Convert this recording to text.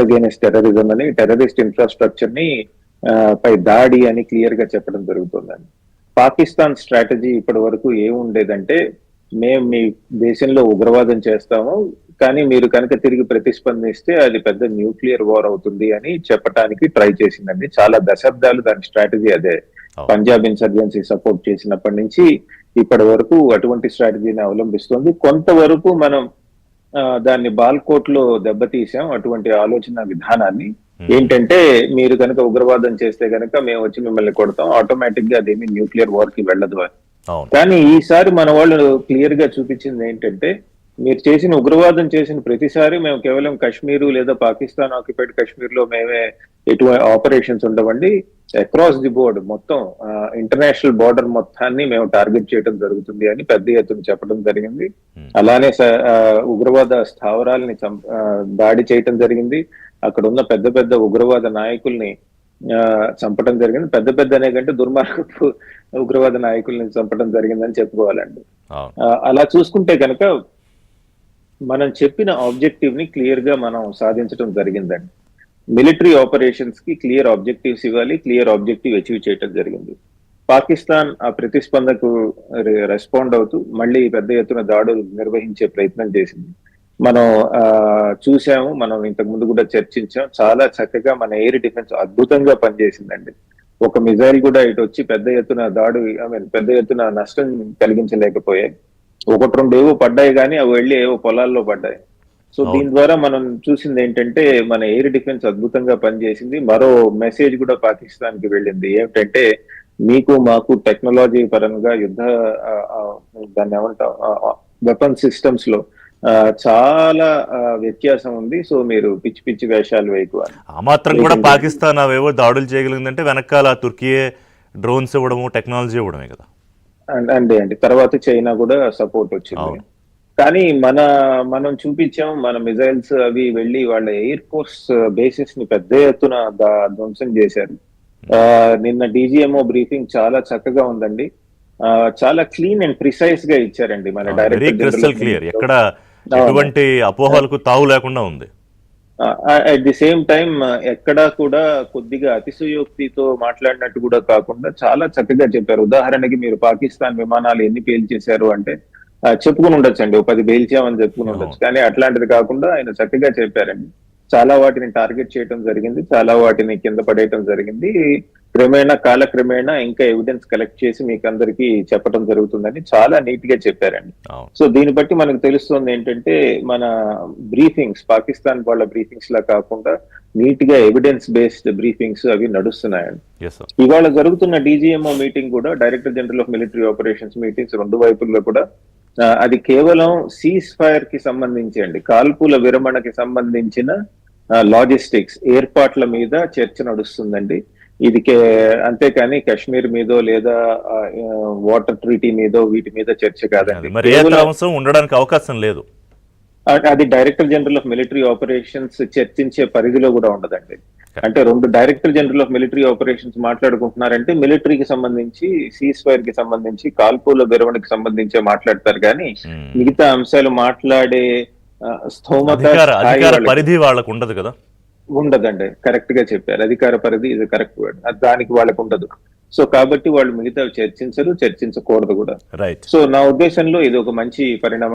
Against terrorism అని terrorist infrastructure ని పై దాడి అని క్లియర్ గా చెప్పడం జరుగుతుందండి. పాకిస్తాన్ స్ట్రాటజీ ఇప్పటి వరకు ఏముండేదంటే, మేము మీ దేశంలో ఉగ్రవాదం చేస్తాము, కానీ మీరు కనుక తిరిగి ప్రతిస్పందిస్తే అది పెద్ద న్యూక్లియర్ వార్ అవుతుంది అని చెప్పడానికి ట్రై చేసిందండి. చాలా దశాబ్దాలు దాని స్ట్రాటజీ అదే. పంజాబ్ ఇన్సర్జెన్సీ సపోర్ట్ చేసినప్పటి నుంచి ఇప్పటి వరకు అటువంటి స్ట్రాటజీని అవలంబిస్తుంది. కొంతవరకు మనం దాన్ని బాల్కోట్ లో దెబ్బతీసాం అటువంటి ఆలోచన విధానాన్ని. ఏంటంటే, మీరు కనుక ఉగ్రవాదం చేస్తే కనుక మేము వచ్చి మిమ్మల్ని కొడతాం, ఆటోమేటిక్ గా అదేమి న్యూక్లియర్ వార్ కి వెళ్ళదు అని. కానీ ఈసారి మన వాళ్ళు క్లియర్ గా చూపించింది ఏంటంటే, మీరు చేసిన ఉగ్రవాదం చేసిన ప్రతిసారి మేము కేవలం కాశ్మీరు లేదా పాకిస్తాన్ ఆక్యుపైడ్ కాశ్మీర్ లో మేమే ఎటువంటి ఆపరేషన్స్ ఉండవండి, అక్రాస్ ది బోర్డ్ మొత్తం ఇంటర్నేషనల్ బార్డర్ మొత్తాన్ని మేము టార్గెట్ చేయడం జరుగుతుంది అని పెద్ద ఎత్తున చెప్పడం జరిగింది. అలానే ఉగ్రవాద స్థావరాలని దాడి చేయటం జరిగింది. అక్కడ ఉన్న పెద్ద పెద్ద ఉగ్రవాద నాయకుల్ని చంపడం జరిగింది. పెద్ద పెద్ద అనే కంటే దుర్మార్గపు ఉగ్రవాద నాయకుల్ని చంపడం జరిగిందని చెప్పుకోవాలండి. అలా చూసుకుంటే కనుక మనం చెప్పిన ఆబ్జెక్టివ్ ని క్లియర్ గా మనం సాధించడం జరిగిందండి. మిలిటరీ ఆపరేషన్స్ కి క్లియర్ ఆబ్జెక్టివ్స్ ఇవ్వాలి, క్లియర్ ఆబ్జెక్టివ్ అచీవ్ చేయడం జరిగింది. పాకిస్తాన్ ఆ ప్రతిస్పందకు రెస్పాండ్ అవుతూ మళ్ళీ పెద్ద ఎత్తున దాడులు నిర్వహించే ప్రయత్నం చేసింది. మనం చూసాము, మనం ఇంతకు ముందు కూడా చర్చించాం. చాలా చక్కగా మన ఎయిర్ డిఫెన్స్ అద్భుతంగా పనిచేసిందండి. ఒక మిజైల్ కూడా ఇటు వచ్చి పెద్ద ఎత్తున పెద్ద ఎత్తున నష్టం కలిగించలేకపోయాయి. ఒకటి రెండు ఏవో పడ్డాయి, కానీ అవి వెళ్ళి ఏవో పొలాల్లో పడ్డాయి. సో దీని ద్వారా మనం చూసింది ఏంటంటే, మన ఎయిర్ డిఫెన్స్ అద్భుతంగా పనిచేసింది. మరో మెసేజ్ కూడా పాకిస్తాన్ కి వెళ్ళింది. ఏమిటంటే, మీకు మాకు టెక్నాలజీ పరంగా దాన్ని ఏమంటాం, వెపన్ సిస్టమ్స్ లో చాలా వ్యత్యాసం ఉంది. సో మీరు పిచ్చి పిచ్చి వేషాలు వేయకు. ఆ మాత్రం కూడా పాకిస్తాన్ అవేవో దాడులు చేయగలిగిందంటే వెనకాల తుర్కీయే డ్రోన్స్ ఇవ్వడము, టెక్నాలజీ ఇవ్వడమే కదా. అండి తర్వాత చైనా కూడా సపోర్ట్ వచ్చింది. కానీ మనం చూపించాం, మన మిజైల్స్ అవి వెళ్ళి వాళ్ళ ఎయిర్ ఫోర్స్ బేసిస్ ని పెద్ద ఎత్తున ధ్వంసం చేశారు. నిన్న డీజీఎంఓ బ్రీఫింగ్ చాలా చక్కగా ఉందండి. చాలా క్లీన్ అండ్ ప్రిసైజ్ గా ఇచ్చారండి మన డైరెక్టర్. ఎక్కడ ఎటువంటి అపోహలకు తావు లేకుండా ఉంది. అట్ ది సేమ్ టైం ఎక్కడా కూడా కొద్దిగా అతిశయోక్తితో మాట్లాడినట్టు కూడా కాకుండా చాలా చక్కగా చెప్పారు. ఉదాహరణకి మీరు పాకిస్తాన్ విమానాలు ఎన్ని పేల్చేశారు అంటే చెప్పుకుని ఉండొచ్చు అండి, 10 పేల్చామని చెప్పుకుని ఉండొచ్చు. కానీ అట్లాంటిది కాకుండా ఆయన చక్కగా చెప్పారండి. చాలా వాటిని టార్గెట్ చేయడం జరిగింది, చాలా వాటిని కింద పడేయటం జరిగింది. కాలక్రమేణా ఇంకా ఎవిడెన్స్ కలెక్ట్ చేసి మీకు అందరికీ చెప్పడం జరుగుతుందని చాలా నీట్ గా చెప్పారండి. సో దీన్ని బట్టి మనకు తెలుస్తుంది ఏంటంటే, మన బ్రీఫింగ్స్ పాకిస్తాన్ వాళ్ళ బ్రీఫింగ్స్ లా కాకుండా నీట్ గా ఎవిడెన్స్ బేస్డ్ బ్రీఫింగ్స్ అవి నడుస్తున్నాయండి. ఇవాళ జరుగుతున్న డీజీఎంఓ మీటింగ్ కూడా, director general of military operations meetings రెండు వైపుల్లో కూడా అది కేవలం సీజ్ ఫైర్ కి సంబంధించి అండి, కాల్పుల విరమణకి సంబంధించిన లాజిస్టిక్స్ ఏర్పాట్ల మీద చర్చ నడుస్తుందండి. ఇది అంతేకాని కాశ్మీర్ మీదో లేదా వాటర్ ట్రీటీ మీదో వీటి మీద చర్చ కాదండి. ఉండడానికి అవకాశం లేదు. అది director general of military operations చర్చించే పరిధిలో కూడా ఉండదండి. అంటే రెండు director general of military operations మాట్లాడుకుంటున్నారంటే మిలిటరీకి సంబంధించి, సీజ్ ఫైర్ కి సంబంధించి, కాల్పుల విరమణకి సంబంధించే మాట్లాడతారు. కానీ మిగతా అంశాలు మాట్లాడే స్థోమత పరిధి వాళ్ళకు ఉండదు కదా. ఉండదండి, కరెక్ట్ గా చెప్పారు. అధికార పరిధి ఇది కరెక్ట్ వర్డ్, దానికి వాళ్ళకు ఉండదు. సో కాబట్టి వాళ్ళు మిగతా చర్చించరు, చర్చించకూడదు కూడా. సో నా ఉద్దేశంలో ఇది ఒక మంచి పరిణామం.